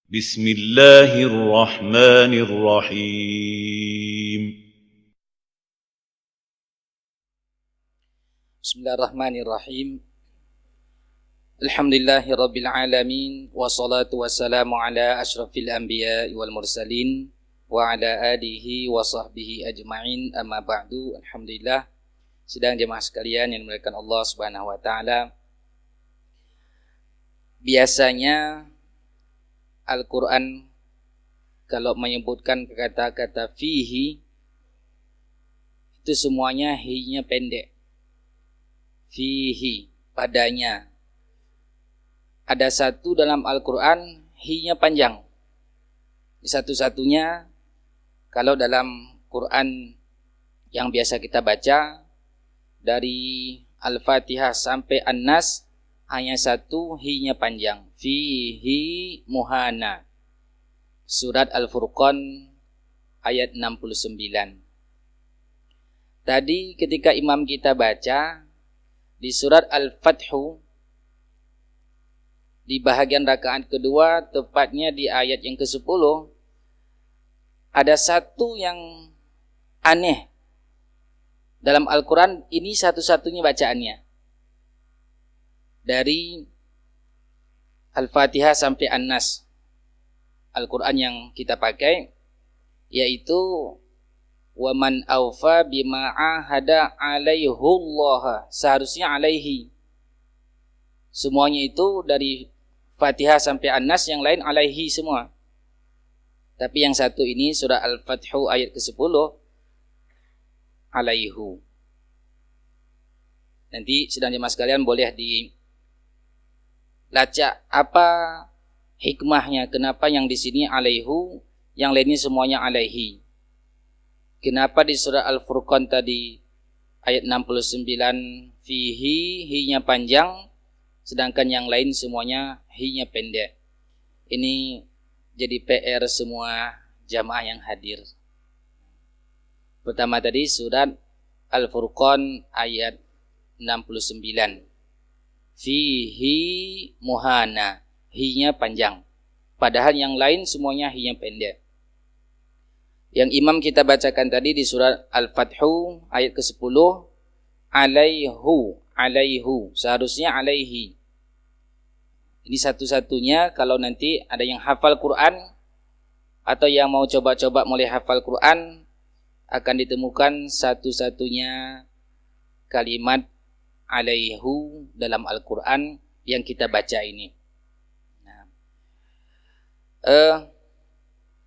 بسم الله الرحمن الرحيم Bismillahirrahmanirrahim. Alhamdulillahirabbil alamin wassalatu wassalamu ala asyrafil anbiya'i wal mursalin wa ala alihi wa sahbihi ajma'in, amma ba'du. Alhamdulillah, sidang jemaah sekalian yang dimuliakan Allah Subhanahu wa taala. Biasanya Al-Qur'an kalau menyebutkan kata-kata fihi itu semuanya hi-nya pendek. Fihi, padanya. Ada satu dalam Al-Quran hi-nya panjang. Satu-satunya kalau dalam Quran yang biasa kita baca dari Al-Fatihah sampai An-Nas hanya satu hi-nya panjang. Fihi muhana. Surat Al-Furqan ayat 69. Tadi ketika imam kita baca di surat Al-Fathu di bahagian rakaat kedua, tepatnya di ayat yang ke-10, ada satu yang aneh dalam Al-Quran. Ini satu-satunya bacaannya dari Al-Fatihah sampai An-Nas, Al-Quran yang kita pakai, yaitu wa man awfa bima ahada alaihullah. Seharusnya alaihi. Semuanya itu dari Fatihah sampai An-Nas, yang lain alaihi semua. Tapi yang satu ini surah Al-Fathu ayat ke-10 alaihu. Nanti sidang jemaah sekalian boleh dilacak apa hikmahnya, kenapa yang di sini alaihu, yang lainnya semuanya alaihi. Kenapa di surah Al-Furqan tadi ayat 69 fihi, hi-nya panjang, sedangkan yang lain semuanya hi-nya pendek. Ini jadi PR semua jamaah yang hadir. Pertama tadi surat Al-Furqan ayat 69. Fihi muhana, hi-nya panjang. Padahal yang lain semuanya hi-nya pendek. Yang imam kita bacakan tadi di surat Al-Fathu ayat ke-10 alaihu, seharusnya alaihi. Ini satu-satunya kalau nanti ada yang hafal Quran atau yang mau coba-coba mulai hafal Quran, akan ditemukan satu-satunya kalimat alaihu dalam Al-Quran yang kita baca ini.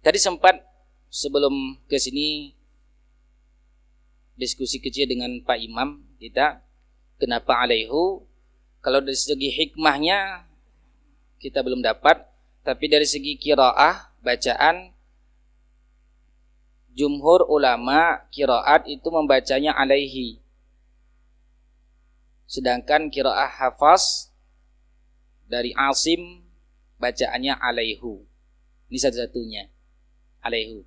Tadi sempat sebelum ke sini diskusi kecil dengan Pak Imam kita, kenapa alaihu? Kalau dari segi hikmahnya kita belum dapat, tapi dari segi qiraah, bacaan, jumhur ulama qiraat itu membacanya alaihi. Sedangkan qiraah Hafaz dari Asim bacaannya alaihu. Ini satu-satunya alaihu.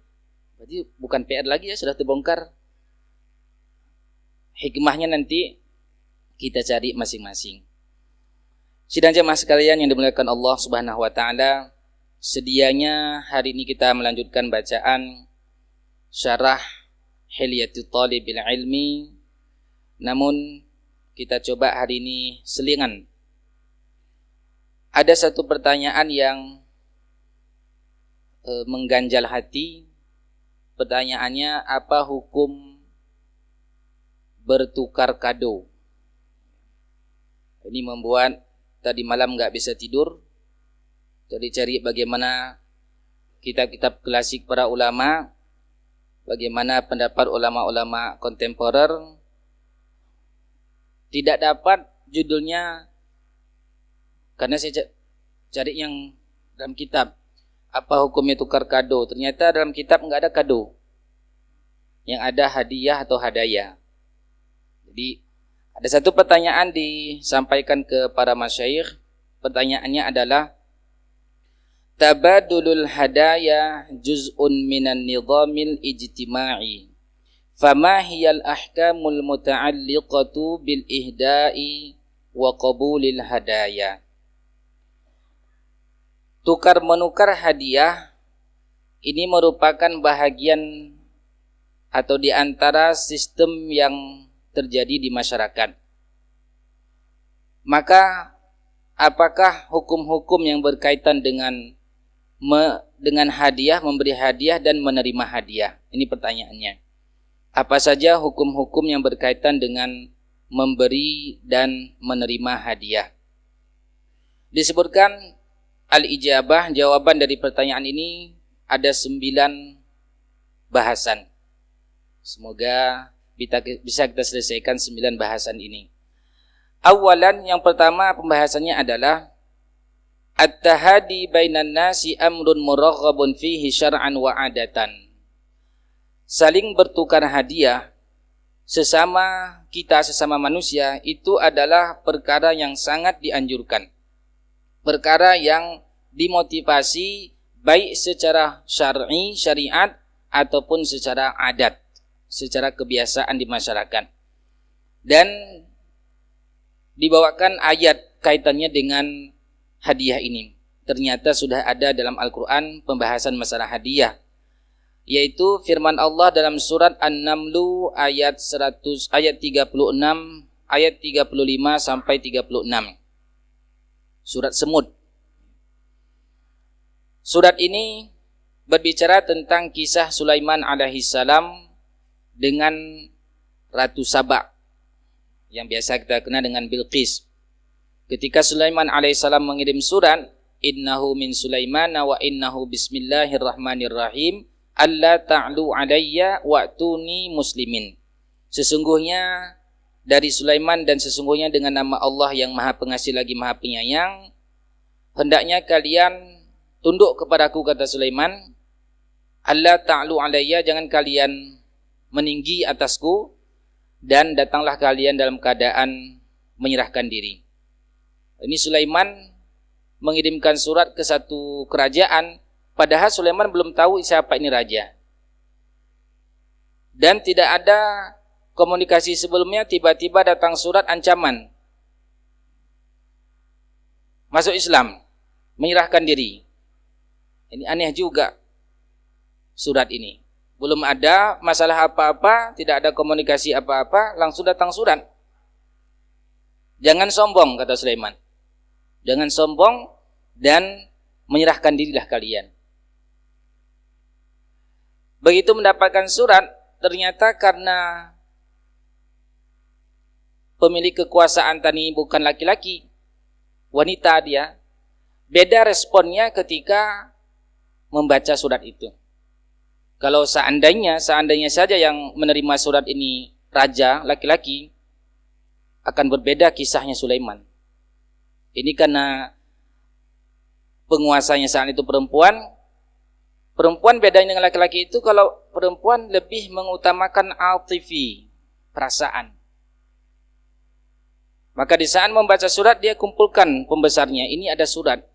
Berarti bukan PR lagi ya, sudah terbongkar. Hikmahnya nanti kita cari masing-masing. Sidang jemaah sekalian yang dimuliakan Allah Subhanahu wa taala, sedianya hari ini kita melanjutkan bacaan syarah Hilyatul Thalibil Ilmi. Namun kita coba hari ini selingan. Ada satu pertanyaan yang mengganjal hati. Pertanyaannya, apa hukum bertukar kado? Ini membuat tadi malam gak bisa tidur. Jadi cari bagaimana kitab-kitab klasik para ulama, bagaimana pendapat ulama-ulama kontemporer. Tidak dapat judulnya, karena saya cari yang dalam kitab. Apa hukumnya tukar kado? Ternyata dalam kitab enggak ada kado. Yang ada hadiah atau hadaya. Jadi ada satu pertanyaan disampaikan ke para masyayikh. Pertanyaannya adalah, tabadulul hadaya juz'un minan nizamil ijtima'i. Fama hiyal ahkamul muta'alliqatu bil ihda'i wa qabulil hadaya. tukar-menukar hadiah ini merupakan bahagian atau di antara sistem yang terjadi di masyarakat. Maka apakah hukum-hukum yang berkaitan dengan hadiah, memberi hadiah dan menerima hadiah? Ini pertanyaannya. Apa saja hukum-hukum yang berkaitan dengan memberi dan menerima hadiah? Disebutkan al-ijabah, jawaban dari pertanyaan ini ada 9 bahasan. Semoga bisa kita selesaikan 9 bahasan ini. Awalan, yang pertama pembahasannya adalah at-tahadi bainan nasi amrun muraghabun fihi syar'an wa adatan. Saling bertukar hadiah sesama manusia itu adalah perkara yang sangat dianjurkan. Perkara yang dimotivasi baik secara syar'i, syariat ataupun secara adat, secara kebiasaan di masyarakat. Dan dibawakan ayat kaitannya dengan hadiah ini. Ternyata sudah ada dalam Al-Quran pembahasan masalah hadiah, yaitu firman Allah dalam surat An-Naml ayat 36, ayat 35 sampai 36. Surat Semud. Surat ini berbicara tentang kisah Sulaiman alaihissalam dengan Ratu Saba yang biasa kita kenal dengan Bilqis. Ketika Sulaiman alaihissalam mengirim surat, innahu min Sulaiman wa innahu bismillahirrahmanirrahim alla ta'lu alayya wa'tuni muslimin. Sesungguhnya dari Sulaiman dan sesungguhnya dengan nama Allah yang Maha Pengasih lagi Maha Penyayang, hendaknya kalian tunduk kepadaku, kata Sulaiman. alla ta'lu alayya, jangan kalian meninggi atasku, dan datanglah kalian dalam keadaan menyerahkan diri. Ini Sulaiman mengirimkan surat ke satu kerajaan, padahal Sulaiman belum tahu siapa ini raja. Dan tidak ada komunikasi sebelumnya, tiba-tiba datang surat ancaman. Masuk Islam, menyerahkan diri. Ini aneh juga surat ini. Belum ada masalah apa-apa, tidak ada komunikasi apa-apa, langsung datang surat. Jangan sombong, kata Sulaiman. Jangan sombong dan menyerahkan dirilah kalian. Begitu mendapatkan surat, ternyata karena pemilik kekuasaan tadi bukan laki-laki, wanita dia, beda responnya ketika membaca surat itu. Kalau seandainya saja yang menerima surat ini raja laki-laki, akan berbeda kisahnya Sulaiman. Ini karena penguasanya saat itu perempuan. Perempuan bedanya dengan laki-laki itu, kalau perempuan lebih mengutamakan atifi, perasaan. Maka di saat membaca surat, dia kumpulkan pembesarnya. Ini ada surat.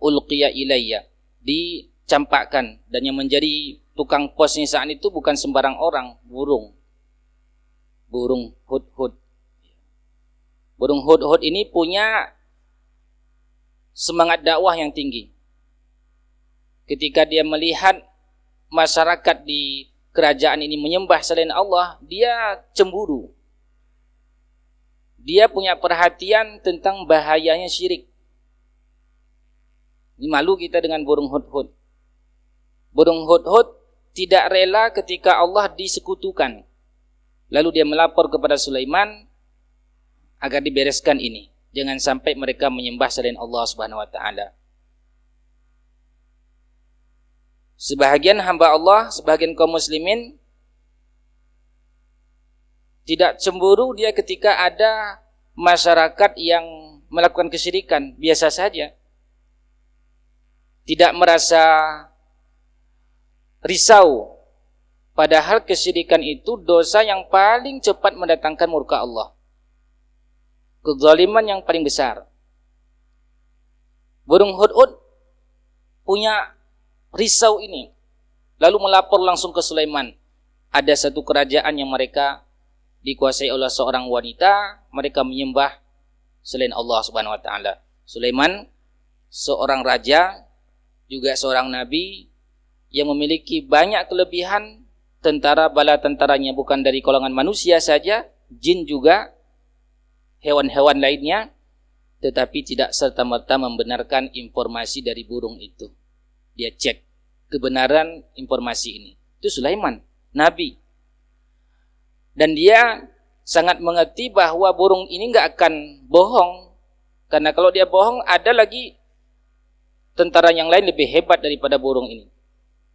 Ulqiya ilayya. Dicampakkan. Dan yang menjadi tukang posnya saat itu bukan sembarang orang, burung. Burung hudhud. Burung hudhud ini punya semangat dakwah yang tinggi. Ketika dia melihat masyarakat di kerajaan ini menyembah selain Allah, dia cemburu. Dia punya perhatian tentang bahayanya syirik. Ini malu kita dengan burung hudhud. Burung hudhud tidak rela ketika Allah disekutukan. Lalu dia melapor kepada Sulaiman agar dibereskan ini. Jangan sampai mereka menyembah selain Allah Subhanahu wa taala. Sebahagian hamba Allah, sebahagian kaum muslimin tidak cemburu dia ketika ada masyarakat yang melakukan kesyirikan, biasa saja. Tidak merasa risau, padahal kesyirikan itu dosa yang paling cepat mendatangkan murka Allah. Kezaliman yang paling besar. Burung hudhud punya risau ini, lalu melapor langsung ke Sulaiman. Ada satu kerajaan yang mereka dikuasai oleh seorang wanita, mereka menyembah selain Allah Subhanahu wa taala. Sulaiman seorang raja, juga seorang nabi yang memiliki banyak kelebihan. Tentara bala tentaranya bukan dari golongan manusia saja, jin juga, hewan-hewan lainnya, tetapi tidak serta-merta membenarkan informasi dari burung itu. Dia cek kebenaran informasi ini. Itu Sulaiman, nabi. Dan dia sangat mengerti bahwa burung ini nggak akan bohong. Karena kalau dia bohong, ada lagi tentara yang lain lebih hebat daripada burung ini.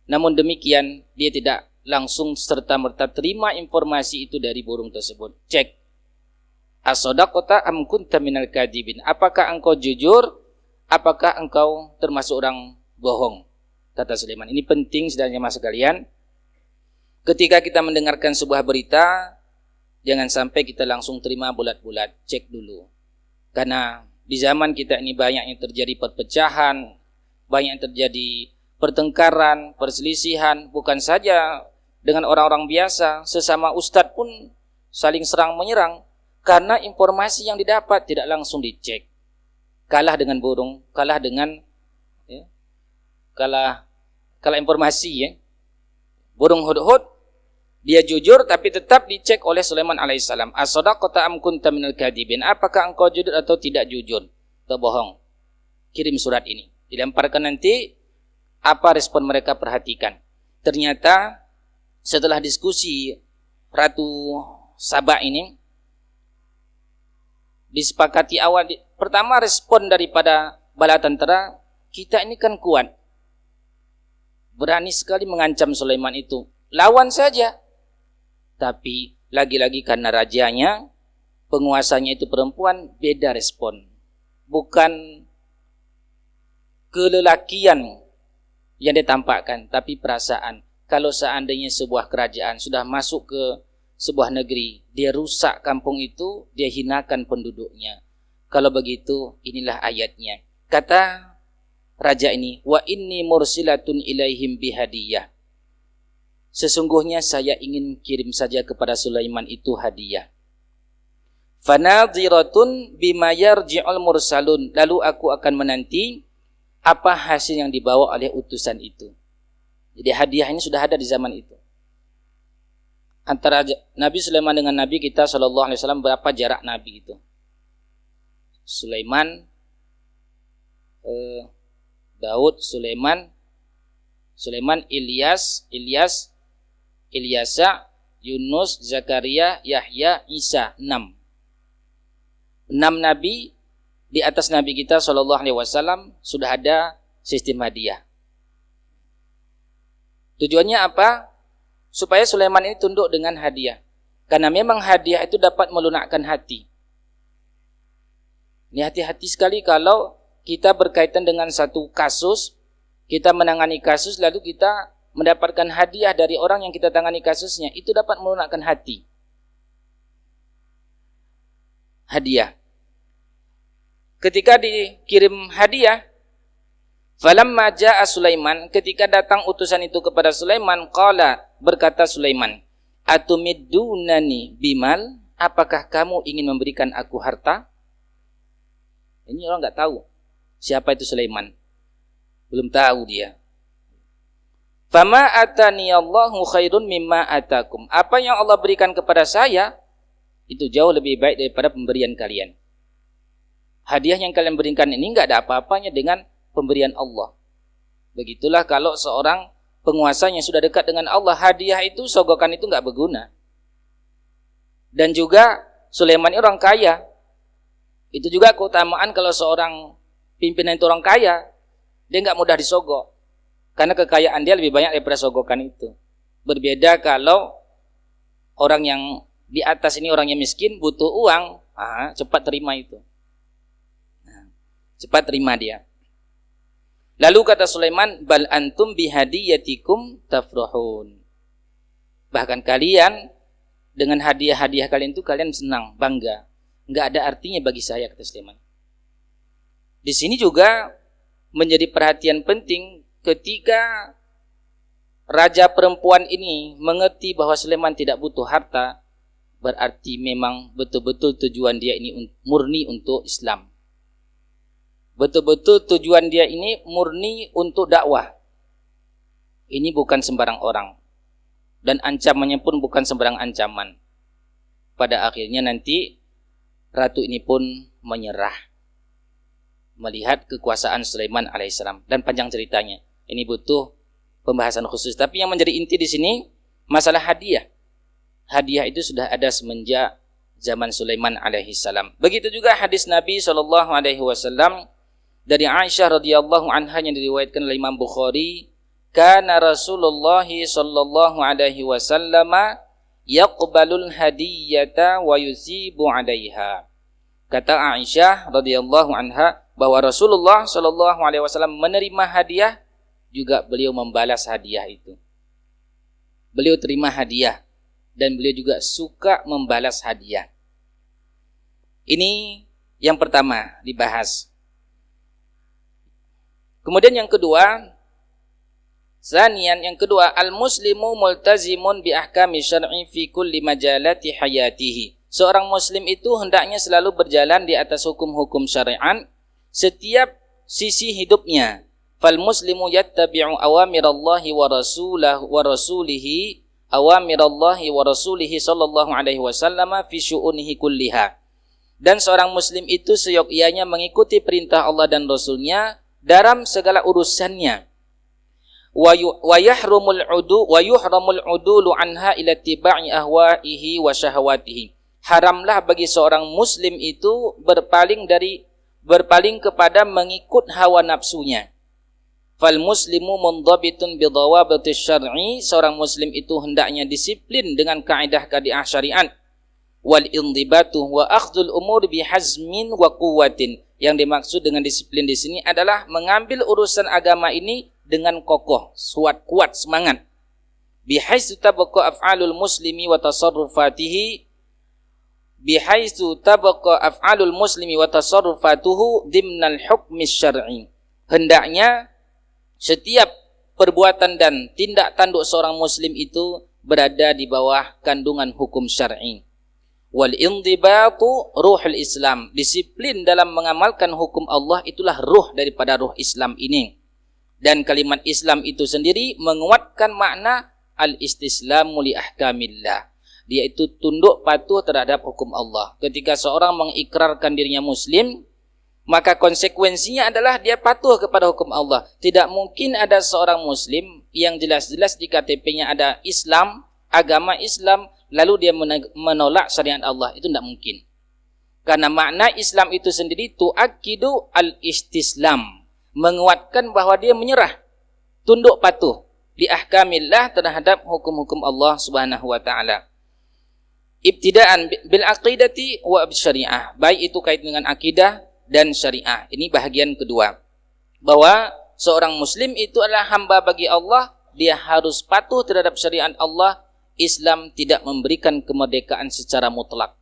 Namun demikian, dia tidak langsung serta-merta terima informasi itu dari burung tersebut. Cek. As-sadaqata am kunta minal kadhibin? Apakah engkau jujur? Apakah engkau termasuk orang bohong? Kata Sulaiman. Ini penting sebenarnya mas sekalian. Ketika kita mendengarkan sebuah berita, jangan sampai kita langsung terima bulat-bulat. Cek dulu. Karena di zaman kita ini banyak yang terjadi perpecahan, banyak yang terjadi pertengkaran, perselisihan, bukan saja dengan orang-orang biasa, sesama ustadz pun saling serang menyerang karena informasi yang didapat tidak langsung dicek. Kalah dengan burung, kalah dengan kalah informasi ya. Burung hudhud dia jujur tapi tetap dicek oleh Sulaiman alaihissalam. As-sadaqata am kunta minal kadhibin? Apakah engkau jujur atau tidak jujur? Atau bohong? Kirim surat ini. Dilemparkan nanti, apa respon mereka, perhatikan. Ternyata setelah diskusi Ratu Saba ini, disepakati awal, pertama respon daripada bala tentara, kita ini kan kuat, berani sekali mengancam Sulaiman itu, lawan saja. Tapi lagi-lagi karena rajanya, penguasanya itu perempuan, beda respon. Bukan kelelakian yang ditampakkan, tapi perasaan. Kalau seandainya sebuah kerajaan sudah masuk ke sebuah negeri, dia rusak kampung itu, dia hinakan penduduknya. Kalau begitu, inilah ayatnya. Kata raja ini, wa inni mursilatun ilaihim bihadiyah. Sesungguhnya saya ingin kirim saja kepada Sulaiman itu hadiah. Fanadhiratun bima yarji'ul mursalun. Lalu aku akan menanti apa hasil yang dibawa oleh utusan itu. Jadi hadiah ini sudah ada di zaman itu. Antara Nabi Sulaiman dengan Nabi kita SAW, berapa jarak Nabi itu? Sulaiman, Daud, Sulaiman, Ilyasa, Yunus, Zakaria, Yahya, Isa, 6 Nabi. Di atas Nabi kita SAW sudah ada sistem hadiah. Tujuannya apa? Supaya Sulaiman ini tunduk dengan hadiah. Karena memang hadiah itu dapat melunakkan hati. Ini hati-hati sekali kalau kita berkaitan dengan satu kasus, kita menangani kasus, lalu kita mendapatkan hadiah dari orang yang kita tangani kasusnya. Itu dapat melunakkan hati. Hadiah. Ketika dikirim hadiah, falamma jaa Sulaiman, ketika datang utusan itu kepada Sulaiman, qala, berkata Sulaiman, atumiddunani bimal, apakah kamu ingin memberikan aku harta? Ini orang enggak tahu siapa itu Sulaiman. Belum tahu dia. Fama atani Allahu khairun mimma atakum. Apa yang Allah berikan kepada saya itu jauh lebih baik daripada pemberian kalian. Hadiah yang kalian berikan ini enggak ada apa-apanya dengan pemberian Allah. Begitulah kalau seorang penguasa yang sudah dekat dengan Allah, hadiah itu, sogokan itu enggak berguna. Dan juga Sulaiman ini orang kaya. Itu juga keutamaan kalau seorang pimpinan itu orang kaya, dia enggak mudah disogok. Karena kekayaan dia lebih banyak daripada sogokan itu. Berbeda kalau orang yang di atas ini orang yang miskin, butuh uang, cepat terima itu. Cepat terima dia. Lalu kata Sulaiman, bal antum bihadiyatikum tafrahun. Bahkan kalian dengan hadiah-hadiah kalian itu kalian senang, bangga. Enggak ada artinya bagi saya, kata Sulaiman. Di sini juga menjadi perhatian penting ketika raja perempuan ini mengerti bahwa Sulaiman tidak butuh harta, berarti memang betul-betul tujuan dia ini murni untuk Islam. Betul-betul tujuan dia ini murni untuk dakwah. Ini bukan sembarang orang. Dan ancamannya pun bukan sembarang ancaman. Pada akhirnya nanti ratu ini pun menyerah melihat kekuasaan Sulaiman alaihissalam. Dan panjang ceritanya. Ini butuh pembahasan khusus. Tapi yang menjadi inti di sini masalah hadiah. Hadiah itu sudah ada semenjak zaman Sulaiman alaihissalam. Begitu juga hadis Nabi SAW dari Aisyah radhiyallahu anha yang diriwayatkan oleh Imam Bukhari, kana Rasulullah sallallahu alaihi wasallam yaqbalul hadiyata wa yusibu 'alaiha. Kata Aisyah radhiyallahu anha bahwa Rasulullah sallallahu alaihi wasallam menerima hadiah, juga beliau membalas hadiah itu. Beliau terima hadiah dan beliau juga suka membalas hadiah. Ini yang pertama dibahas. Kemudian yang kedua, yang kedua, al-muslimu multazimun bi ahkami syar'i fi kulli majalati hayatihi. Seorang muslim itu hendaknya selalu berjalan di atas hukum-hukum syariat setiap sisi hidupnya. Fal muslimu yattabi'u awamirallahi wa rasulihi awamirallahi wa rasulihi sallallahu alaihi wasallam fi syu'unihi kulliha. Dan seorang muslim itu seyogyanya mengikuti perintah Allah dan Rasulnya dalam segala urusannya. Wa yuhramul udulu anha ila tiba'i ahwaihi wa syahawatihi. Haramlah bagi seorang muslim itu berpaling kepada mengikut hawa nafsunya. Fal muslimu mundhabitun bi dhawabitis syar'i. Seorang muslim itu hendaknya disiplin dengan kaidah-kaidah syariat. Wal indhibatu wa akhdhul umur bi hazmin wa quwwatin. Yang dimaksud dengan disiplin di sini adalah mengambil urusan agama ini dengan kokoh, kuat semangat. Bihaitsu tabqa af'alul muslimi wa tasarrufatihi dimnal hukmi syar'i. Hendaknya setiap perbuatan dan tindak tanduk seorang muslim itu berada di bawah kandungan hukum syar'i. Wal indhibatu ruhul Islam. Disiplin dalam mengamalkan hukum Allah itulah ruh daripada ruh Islam ini. Dan kalimat Islam itu sendiri menguatkan makna al-istislamu li ahkamillah. Dia itu tunduk patuh terhadap hukum Allah. Ketika seorang mengikrarkan dirinya muslim, maka konsekuensinya adalah dia patuh kepada hukum Allah. Tidak mungkin ada seorang muslim yang jelas-jelas di KTP-nya ada Islam, agama Islam, lalu dia menolak syariat Allah. Itu tidak mungkin. Karena makna Islam itu sendiri tu'akkidu al-istislam. Menguatkan bahwa dia menyerah, tunduk patuh li ahkamillah terhadap hukum-hukum Allah Subhanahu wa taala. Ibtidaan bil aqidati wa bil syariah. Baik itu kait dengan akidah dan syariah. Ini bahagian kedua. Bahwa seorang muslim itu adalah hamba bagi Allah, dia harus patuh terhadap syariat Allah. Islam tidak memberikan kemerdekaan secara mutlak.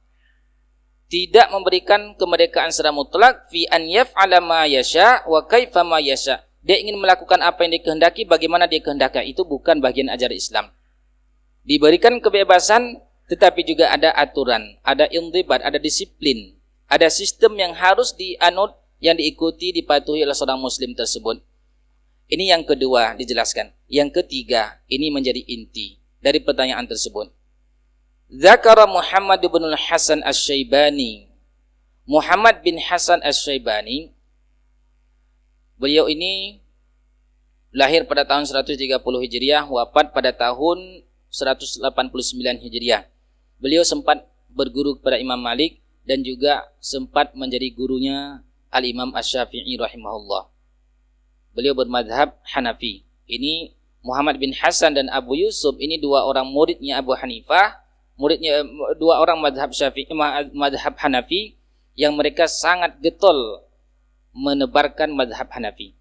Tidak memberikan kemerdekaan secara mutlak fi an yaf'ala ma yasha wa kaifa ma yasha. Dia ingin melakukan apa yang dikehendaki, bagaimana dia kehendaki. Itu bukan bagian ajaran Islam. Diberikan kebebasan, tetapi juga ada aturan, ada indhibat, ada disiplin, ada sistem yang harus dianut, yang diikuti, dipatuhi oleh seorang muslim tersebut. Ini yang kedua dijelaskan. Yang ketiga, ini menjadi inti dari pertanyaan tersebut. Zakara Muhammad bin Hasan Asy-Syaibani. Muhammad bin Hasan Asy-Syaibani, beliau ini lahir pada tahun 130 Hijriah, wafat pada tahun 189 Hijriah. Beliau sempat berguru kepada Imam Malik dan juga sempat menjadi gurunya Al-Imam Asy-Syafi'i rahimahullah. Beliau bermadhab Hanafi. Ini Muhammad bin Hasan dan Abu Yusuf, ini dua orang muridnya Abu Hanifah, dua orang madhab Syafi'i, madhab Hanafi, yang mereka sangat getol menebarkan madhab Hanafi.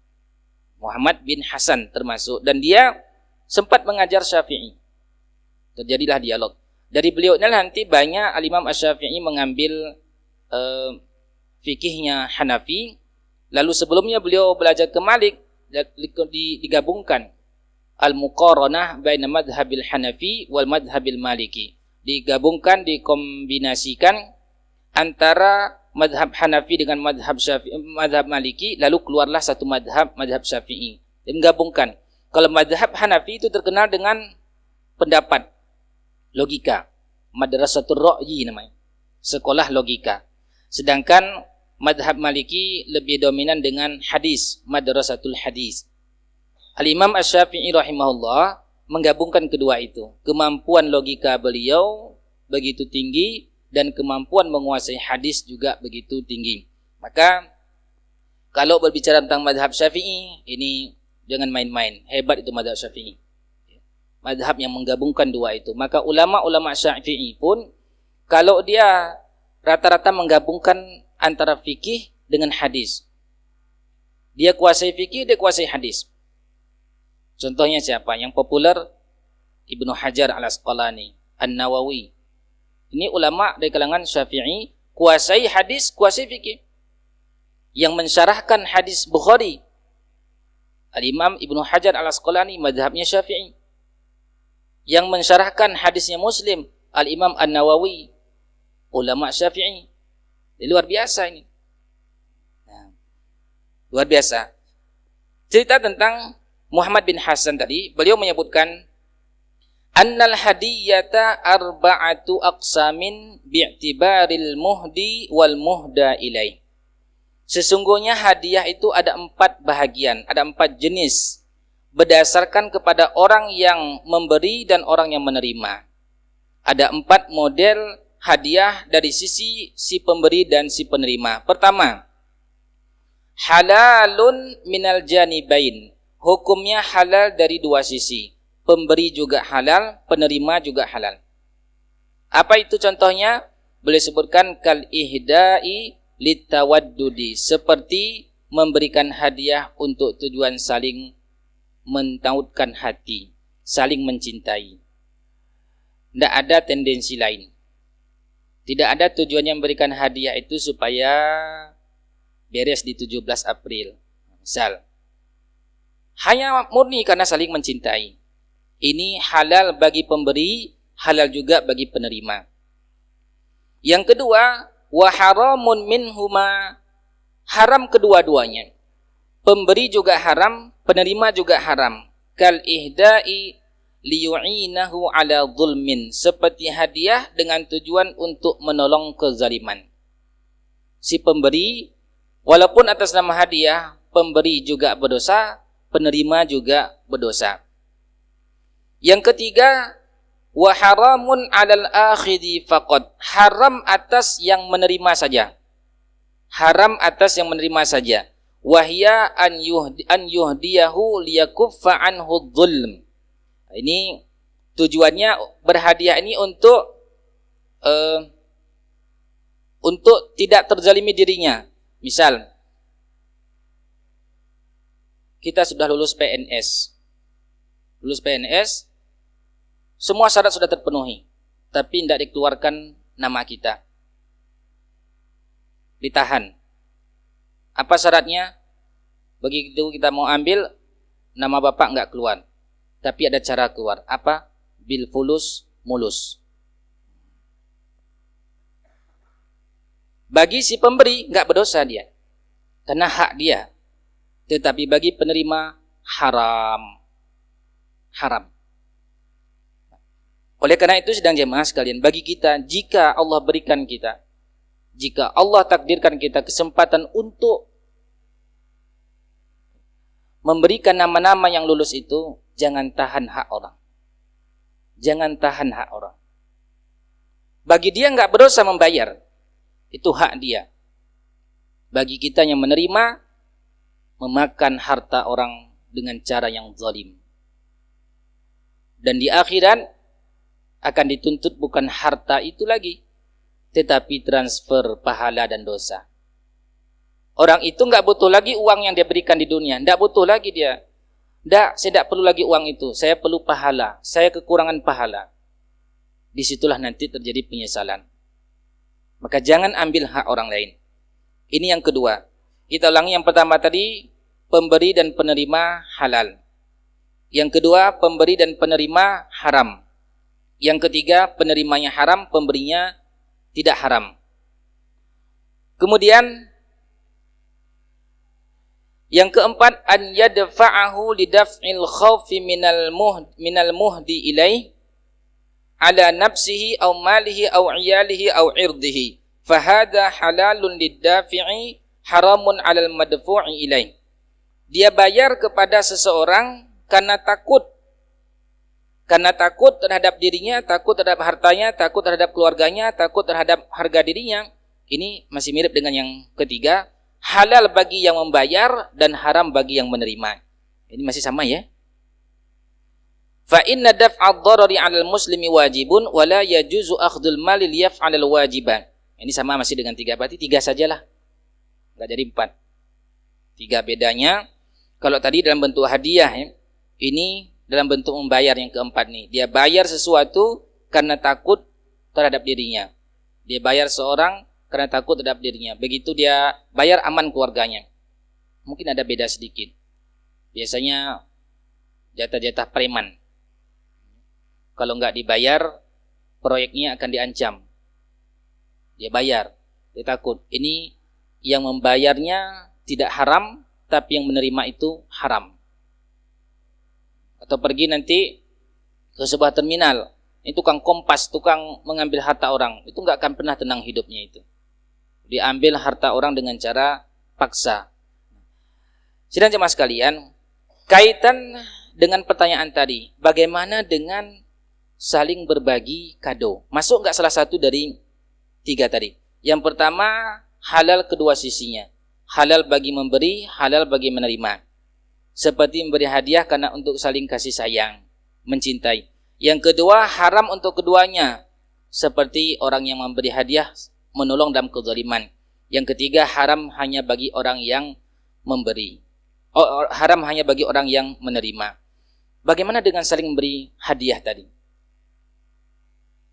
Muhammad bin Hasan termasuk, dan dia sempat mengajar Syafi'i. Terjadilah dialog. Dari beliau nanti banyak Al-Imam Asy-Syafi'i mengambil fikihnya Hanafi. Lalu sebelumnya beliau belajar ke Malik, digabungkan al-muqaranah baina madhhabil Hanafi wal madhhabil Maliki. Digabungkan, dikombinasikan antara madhab Hanafi dengan madhab Syafi'i, madhab Maliki, lalu keluarlah satu madhab Syafi'i. Dan menggabungkan. Kalau madhab Hanafi itu terkenal dengan pendapat, logika. Madrasatul Ra'yi namanya. Sekolah logika. Sedangkan madhab Maliki lebih dominan dengan hadis, madrasatul hadis. Al-Imam Asy-Syafi'i rahimahullah menggabungkan kedua itu. Kemampuan logika beliau begitu tinggi dan kemampuan menguasai hadis juga begitu tinggi. Maka kalau berbicara tentang madhab Syafi'i, ini jangan main-main. Hebat itu madhab Syafi'i. Madhab yang menggabungkan dua itu. Maka ulama-ulama Syafi'i pun kalau dia rata-rata menggabungkan antara fikih dengan hadis. Dia kuasai fikih, dia kuasai hadis. Contohnya siapa? Yang populer Ibnu Hajar Al-Asqalani, An-Nawawi. Ini ulama dari kalangan Syafi'i, kuasai hadis, kuasai fikih. Yang mensyarahkan hadis Bukhari, Al-Imam Ibnu Hajar Al-Asqalani, madhabnya Syafi'i. Yang mensyarahkan hadisnya Muslim, Al-Imam An-Nawawi, ulama Syafi'i. Luar biasa ini. Nah, luar biasa. Cerita tentang Muhammad bin Hasan tadi, beliau menyebutkan annal hadiyata arba'atu aqsamin bi'tibaril muhdi wal muhda ilaih. Sesungguhnya hadiah itu ada 4 bahagian, ada 4 jenis berdasarkan kepada orang yang memberi dan orang yang menerima. Ada 4 model hadiah dari sisi si pemberi dan si penerima. Pertama, halalun minal janibain. Hukumnya halal dari 2 sisi. Pemberi juga halal, penerima juga halal. Apa itu contohnya? Boleh sebutkan kal ihda'i litawaddudi, seperti memberikan hadiah untuk tujuan saling mentautkan hati, saling mencintai. Tidak ada tendensi lain. Tidak ada tujuannya memberikan hadiah itu supaya beres di 17 April. Misal. Hanya murni karena saling mencintai. Ini halal bagi pemberi, halal juga bagi penerima. Yang kedua, wa haramun minhuma, haram kedua-duanya. Pemberi juga haram, penerima juga haram. Kal ihda'i liyu'inahu ala zulmin, seperti hadiah dengan tujuan untuk menolong kezaliman. Si pemberi, walaupun atas nama hadiah, pemberi juga berdosa, penerima juga berdosa. Yang ketiga, wa haramun 'alal akhidhi faqad, haram atas yang menerima saja. Haram atas yang menerima saja. Wahya an yuhdiyahu liyakuffa anhu dzulm. Ini tujuannya berhadiah ini untuk tidak terzalimi dirinya. Misal, kita sudah lulus PNS. Lulus PNS, semua syarat sudah terpenuhi, tapi tidak dikeluarkan nama kita. Ditahan. Apa syaratnya? Begitu kita mau ambil, nama bapak enggak keluar. Tapi ada cara keluar. Apa? Bil fulus mulus. Bagi si pemberi enggak berdosa dia, karena hak dia. Tetapi bagi penerima haram. Haram. Oleh karena itu sedang jemaah sekalian, bagi kita, jika Allah berikan kita, jika Allah takdirkan kita kesempatan untuk memberikan nama-nama yang lulus itu, jangan tahan hak orang. Jangan tahan hak orang. Bagi dia enggak berdosa membayar. Itu hak dia. Bagi kita yang menerima, memakan harta orang dengan cara yang zalim. Dan di akhirat akan dituntut bukan harta itu lagi, tetapi transfer pahala dan dosa. Orang itu enggak butuh lagi uang yang dia berikan di dunia. Enggak butuh lagi dia. Enggak, saya tidak perlu lagi uang itu. Saya perlu pahala. Saya kekurangan pahala. Disitulah nanti terjadi penyesalan. Maka jangan ambil hak orang lain. Ini yang kedua. Kita ulangi yang pertama tadi, pemberi dan penerima halal. Yang kedua, pemberi dan penerima haram. Yang ketiga, penerimanya haram, pemberinya tidak haram. Kemudian yang keempat, an yadfa'ahu lidaf'il khawfi minal muhdi ilaih ala nafsihi aw malihi aw iyalihi aw irdihi. Fahada halalun liddafi'i haramun 'alal madfu'i ilaih. Dia bayar kepada seseorang karena takut terhadap dirinya, takut terhadap hartanya, takut terhadap keluarganya, takut terhadap harga dirinya. Ini masih mirip dengan yang ketiga, halal bagi yang membayar dan haram bagi yang menerima. Ini masih sama ya. Fa inna daf'ad dharari 'alal muslimi wajibun wa la yajuzu akhdhul mali liyaf'alal wajiban. Ini sama masih dengan tiga, berarti tiga sajalah. Enggak jadi 4. Tiga bedanya, kalau tadi dalam bentuk hadiah ya, ini dalam bentuk membayar yang keempat nih. Dia bayar sesuatu karena takut terhadap dirinya. Dia bayar seorang karena takut terhadap dirinya. Begitu dia bayar aman keluarganya. Mungkin ada beda sedikit. Biasanya jatah-jatah preman. Kalau nggak dibayar, proyeknya akan diancam. Dia bayar, dia takut. Ini yang membayarnya tidak haram, tapi yang menerima itu haram. Atau pergi nanti ke sebuah terminal, ini tukang kompas, tukang mengambil harta orang, itu nggak akan pernah tenang hidupnya itu. Diambil harta orang dengan cara paksa. Sidang jemaah sekalian, kaitan dengan pertanyaan tadi, bagaimana dengan saling berbagi kado? Masuk nggak salah satu dari tiga tadi? Yang pertama, halal kedua sisinya. Halal bagi memberi, halal bagi menerima. Seperti memberi hadiah karena untuk saling kasih sayang, mencintai. Yang kedua, haram untuk keduanya. Seperti orang yang memberi hadiah, menolong dalam kezaliman. Yang ketiga, haram hanya bagi orang yang memberi. Haram hanya bagi orang yang menerima. Bagaimana dengan saling memberi hadiah tadi?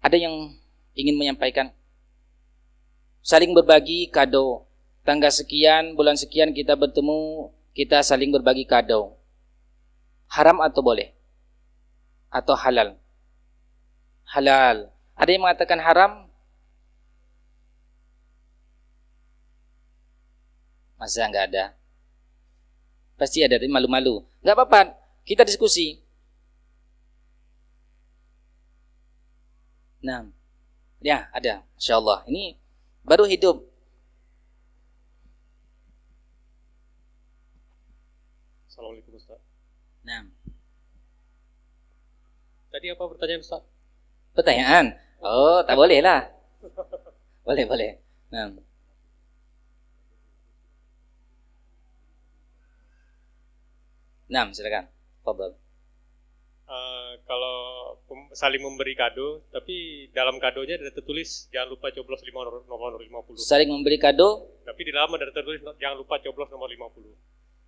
Ada yang ingin menyampaikan? Saling berbagi kado. Tanggal sekian, bulan sekian kita bertemu, kita saling berbagi kado. Haram atau boleh? Atau halal? Halal. Ada yang mengatakan haram? Masa enggak ada? Pasti ada, tapi malu-malu. Enggak apa-apa, kita diskusi. Nah, ya ada. Masya Allah. Ini baru hidup. Assalamualaikum Ustaz. Nah. Tadi apa pertanyaan Ustaz? Pertanyaan? Oh, tak boleh lah. Boleh. Nah. Nah, silakan. Fadhal. Kalau saling memberi kado, tapi dalam kadonya ada tertulis jangan lupa coblos nomor 50. Saling memberi kado, tapi di dalam ada tertulis jangan lupa coblos nomor 50.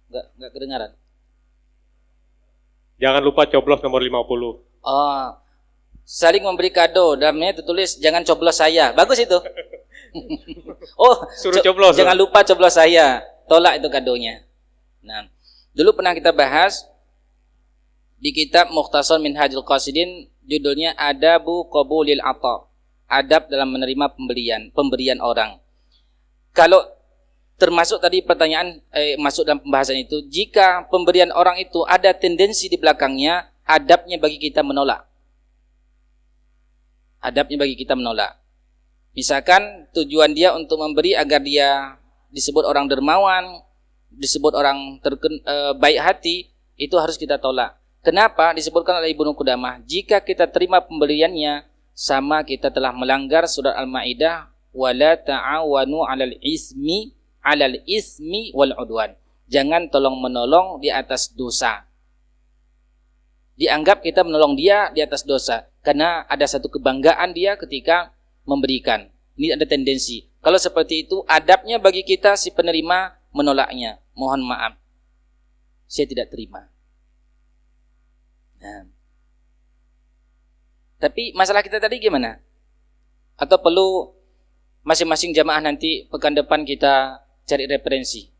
Enggak kedengaran. Jangan lupa coblos nomor 50. Oh, saling memberi kado, dalamnya tertulis jangan coblos saya. Bagus itu. Oh, suruh coblos. Jangan lupa coblos saya. Tolak itu kadonya. Nah, dulu pernah kita bahas di kitab Mukhtasar Minhajul Qasidin, judulnya Adabu Qabulil Ata. Adab dalam menerima pemberian orang. Kalau termasuk tadi pertanyaan masuk dalam pembahasan itu, jika pemberian orang itu ada tendensi di belakangnya, adabnya bagi kita menolak. Adabnya bagi kita menolak. Misalkan tujuan dia untuk memberi agar dia disebut orang dermawan, disebut orang baik hati, itu harus kita tolak. Kenapa? Disebutkan oleh Ibnu Qudamah, jika kita terima pemberiannya, sama kita telah melanggar surat Al-Maidah, wala ta'awanu 'alal ismi wal 'udwan. Jangan tolong menolong di atas dosa. Dianggap kita menolong dia di atas dosa karena ada satu kebanggaan dia ketika memberikan. Ini ada tendensi. Kalau seperti itu, adabnya bagi kita si penerima menolaknya. Mohon maaf, saya tidak terima. Nah. Tapi masalah kita tadi gimana? Atau perlu masing-masing jamaah nanti pekan depan kita cari referensi?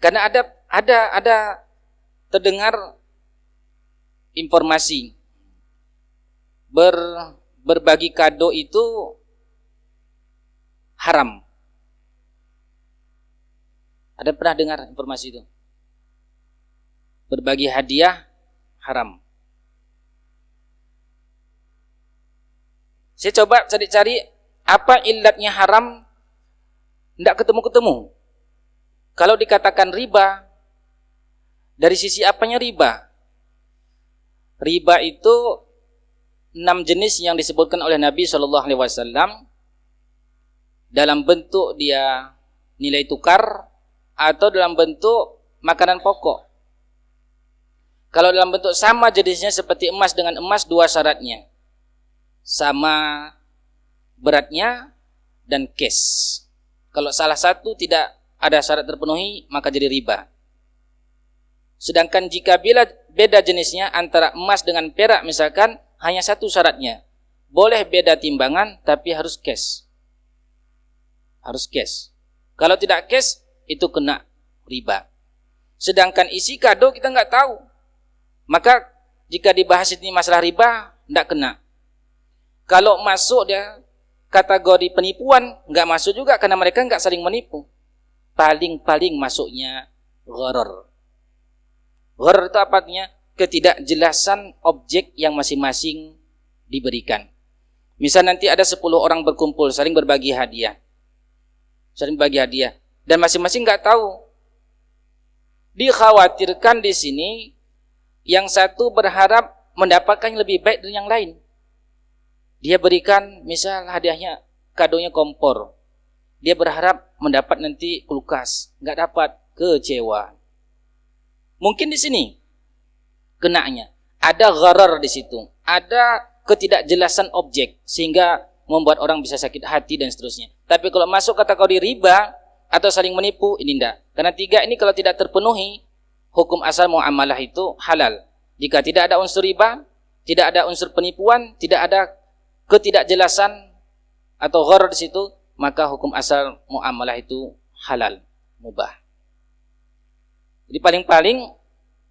Karena ada terdengar informasi berbagi kado itu haram. Ada pernah dengar informasi itu? Berbagi hadiah haram. Saya coba cari-cari apa ilatnya haram, tidak ketemu-ketemu. Kalau dikatakan riba, dari sisi apanya riba? Riba itu 6 jenis yang disebutkan oleh Nabi SAW dalam bentuk dia nilai tukar atau dalam bentuk makanan pokok. Kalau dalam bentuk sama jenisnya seperti emas dengan emas, 2 syaratnya. Sama beratnya dan cash. Kalau salah satu tidak ada syarat terpenuhi, maka jadi riba. Sedangkan jika bila beda jenisnya antara emas dengan perak misalkan, hanya 1 syaratnya. Boleh beda timbangan tapi harus cash. Harus cash. Kalau tidak cash, itu kena riba. Sedangkan isi kado kita nggak tahu. Maka jika dibahas ini masalah riba, tidak kena. Kalau masuk dia kategori penipuan, nggak masuk juga karena mereka nggak saling menipu. Paling-paling masuknya gharar. Gharar itu apa artinya? Ketidakjelasan objek yang masing-masing diberikan. Misal nanti ada 10 orang berkumpul saling berbagi hadiah. Saling berbagi hadiah dan masing-masing nggak tahu. Dikhawatirkan di sini yang satu berharap mendapatkan yang lebih baik dari yang lain. Dia berikan misal hadiahnya kadonya kompor. Dia berharap mendapat nanti kulkas, nggak dapat, kecewa. Mungkin di sini kenanya ada gharar di situ, ada ketidakjelasan objek sehingga membuat orang bisa sakit hati dan seterusnya. Tapi kalau masuk kategori riba atau saling menipu, ini enggak. Karena 3 ini kalau tidak terpenuhi, hukum asal muamalah itu halal. Jika tidak ada unsur riba, tidak ada unsur penipuan, tidak ada ketidakjelasan atau gharar di situ, maka hukum asal muamalah itu halal, mubah. Jadi paling-paling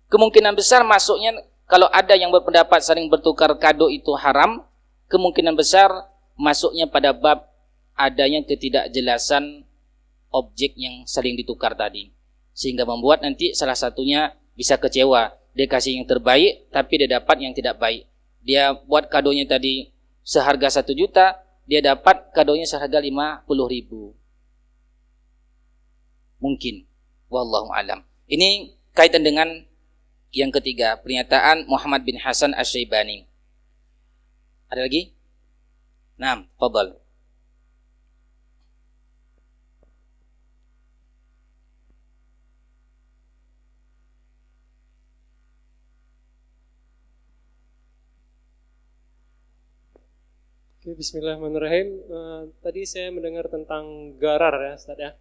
kemungkinan besar masuknya kalau ada yang berpendapat saling bertukar kado itu haram, kemungkinan besar masuknya pada bab adanya ketidakjelasan objek yang saling ditukar tadi. Sehingga membuat nanti salah satunya bisa kecewa. Dia kasih yang terbaik tapi dia dapat yang tidak baik. Dia buat kadonya tadi seharga 1 juta, dia dapat kadonya seharga 50.000. Mungkin. Wallahu alam. Ini kaitan dengan yang ketiga, pernyataan Muhammad bin Hasan Asy-Syaibani. Ada lagi? Naam, fadhal. Bismillahirrahmanirrahim. Tadi saya mendengar tentang gharar ya, Ustaz ya.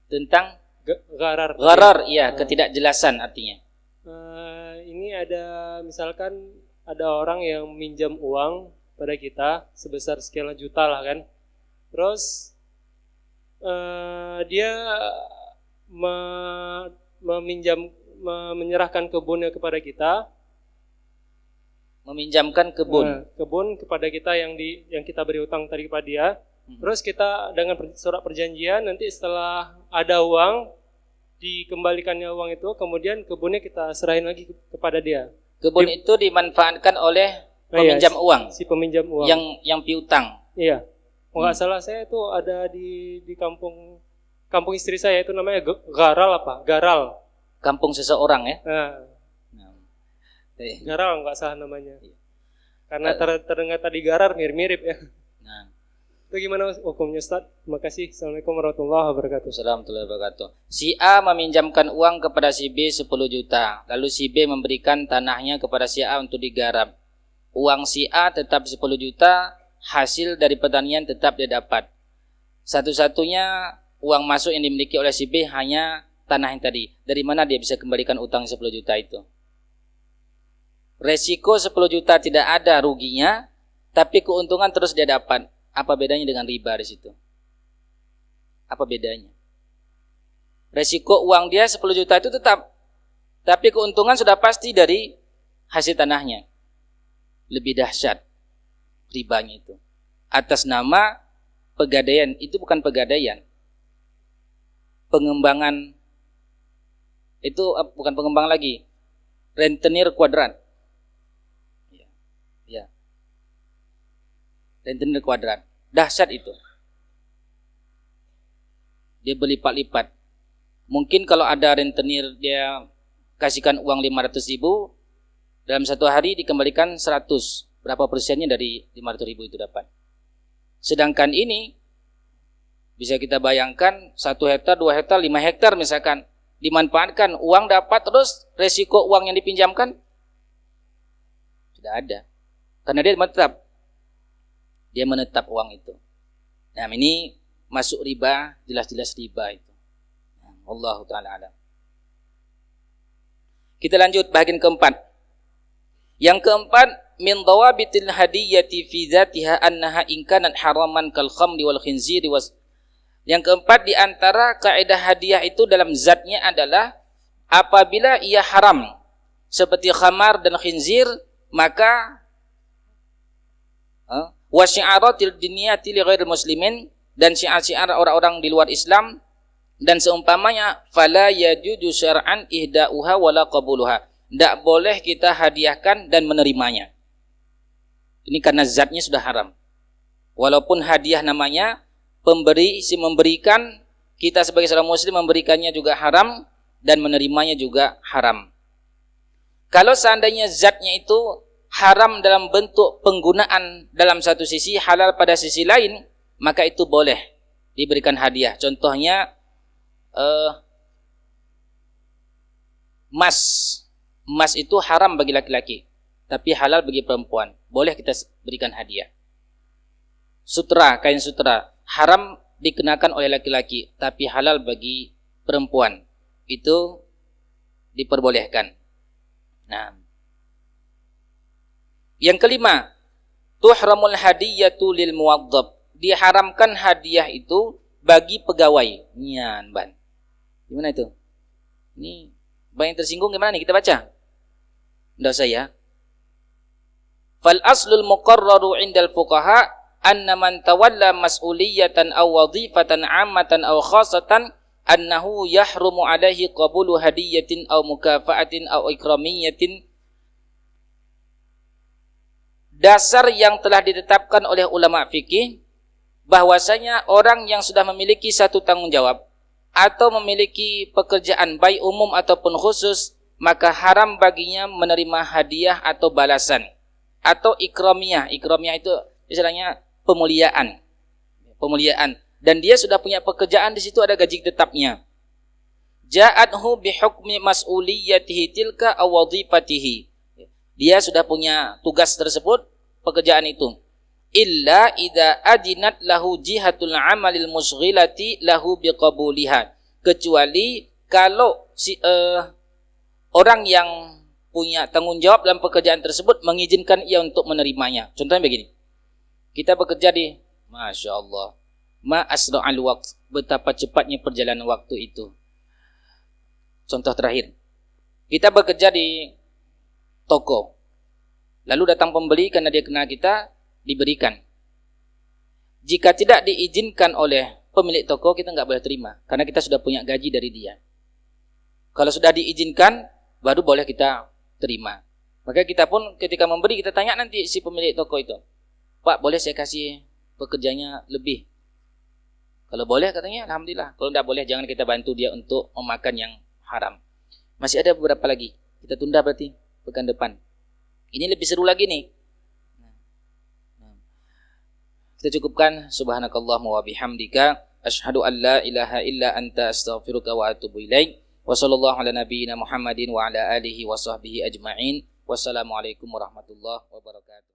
Tentang Gharar. gharar, iya, ketidakjelasan artinya. Ini ada misalkan ada orang yang minjam uang pada kita sebesar sekian juta lah kan. Terus dia menyerahkan kebunnya kepada kita. Meminjamkan kebun. Kebun kepada kita yang kita beri utang tadi kepada dia. Terus kita dengan surat perjanjian nanti setelah ada uang dikembalikannya uang itu, kemudian kebunnya kita serahin lagi kepada dia. Kebun itu dimanfaatkan oleh peminjam uang. Si peminjam uang. Yang piutang. Iya. Nggak salah saya itu ada di kampung istri saya itu namanya Garal. Kampung seseorang ya. Garal nggak salah namanya. Karena terdengar tadi garar mirip-mirip ya. Nah. Itu gimana hukumnya Ustaz? Terima kasih. Assalamualaikum warahmatullahi wabarakatuh. Assalamualaikum warahmatullahi wabarakatuh. Si A meminjamkan uang kepada si B 10 juta. Lalu si B memberikan tanahnya kepada si A untuk digarap. Uang si A tetap 10 juta, hasil dari pertanian tetap dia dapat. Satu-satunya uang masuk yang dimiliki oleh si B hanya tanah yang tadi. Dari mana dia bisa kembalikan utang 10 juta itu? Resiko 10 juta tidak ada ruginya, tapi keuntungan terus dia dapat. Apa bedanya dengan riba di situ? Apa bedanya? Resiko uang dia 10 juta itu tetap, tapi keuntungan sudah pasti dari hasil tanahnya. Lebih dahsyat ribanya itu. atas nama pegadaian. Itu bukan pegadaian. Pengembangan itu bukan pengembang lagi. Rentenir kuadran. Ya. Rentenir kuadran. Dahsyat itu. Dia berlipat-lipat. Mungkin kalau ada rentenir dia kasihkan uang 500.000, dalam satu hari dikembalikan 100. Berapa persennya dari 500.000 itu dapat? Sedangkan ini bisa kita bayangkan 1 hektar, 2 hektar, 5 hektar misalkan dimanfaatkan, uang dapat, terus resiko uang yang dipinjamkan tidak ada. Karena dia menetap uang itu. Nah, ini masuk riba, jelas-jelas riba itu. Wallahu ta'ala alam. Kita lanjut bagian keempat. Yang keempat, min dawabitil hadiyyati fi dzatiha annaha in kanat haraman kal khamri wal khinziri was. Yang keempat, di antara kaidah hadiah itu dalam zatnya adalah apabila ia haram seperti khamar dan khinzir, maka wa syi'aratil diniyati li ghairil muslimin, dan syiar-syiar orang-orang di luar Islam dan seumpamanya, fala yajuzu syar'an ihda'uha wala qabuluha. Tidak boleh kita hadiahkan dan menerimanya. Ini karena zatnya sudah haram. Walaupun hadiah namanya, pemberi si memberikan, kita sebagai seorang muslim memberikannya juga haram dan menerimanya juga haram. Kalau seandainya zatnya itu haram dalam bentuk penggunaan dalam satu sisi, halal pada sisi lain, maka itu boleh diberikan hadiah. Contohnya emas itu haram bagi laki-laki, tapi halal bagi perempuan. Boleh kita berikan hadiah. Sutra, kain sutra, haram dikenakan oleh laki-laki, tapi halal bagi perempuan. Itu diperbolehkan. Nah, yang kelima, tuhramul hadiyatu lil muwaddab. Diharamkan hadiah itu bagi pegawai. Nyan, Ban. Gimana itu? Ini banyak tersinggung, gimana nih? Kita baca. Tidak usah ya. Fal aslul muqarraru indal fuqaha anna man tawalla mas'uliyatan aw wadhifatan 'ammatan aw khassatan annahu yahrumu alaihi qabulu hadiyatin aw mukafa'atin aw ikramiyatin. Dasar yang telah ditetapkan oleh ulama fikih bahwasanya orang yang sudah memiliki satu tanggung jawab atau memiliki pekerjaan baik umum ataupun khusus, maka haram baginya menerima hadiah atau balasan atau ikramiyah. Ikramiyah itu istilahnya pemuliaan. Dan dia sudah punya pekerjaan, di situ ada gaji tetapnya. Ja'athu bihukmi mas'uliyatihi tilka aw wadhifatihi. Dia sudah punya tugas tersebut, pekerjaan itu. Illa idza adinat lahu jihatul amalil musghilati lahu biqabuliha. Kecuali kalau orang yang punya tanggung jawab dalam pekerjaan tersebut mengizinkan ia untuk menerimanya. Contohnya begini. Kita bekerja di, Masya Allah, ma asra'al waqt, betapa cepatnya perjalanan waktu itu. Contoh terakhir. Kita bekerja di toko. Lalu datang pembeli karena dia kenal kita, diberikan. Jika tidak diizinkan oleh pemilik toko, kita nggak boleh terima, karena kita sudah punya gaji dari dia. Kalau sudah diizinkan, baru boleh kita terima. Maka kita pun ketika memberi, kita tanya nanti si pemilik toko itu, Pak, boleh saya kasih pekerjanya lebih? Kalau boleh, katanya alhamdulillah. Kalau tidak boleh, jangan kita bantu dia untuk memakan yang haram. Masih ada beberapa lagi, kita tunda berarti pekan depan. Ini lebih seru lagi nih. Kita cukupkan. Subhanakallahumma wa bihamdika asyhadu an la ilaha illa anta astaghfiruka wa atubu ilaik. Wa sallallahu ala nabiyyina Muhammadin wa ala alihi wa sahbihi ajma'in. Wassalamualaikum warahmatullahi wabarakatuh.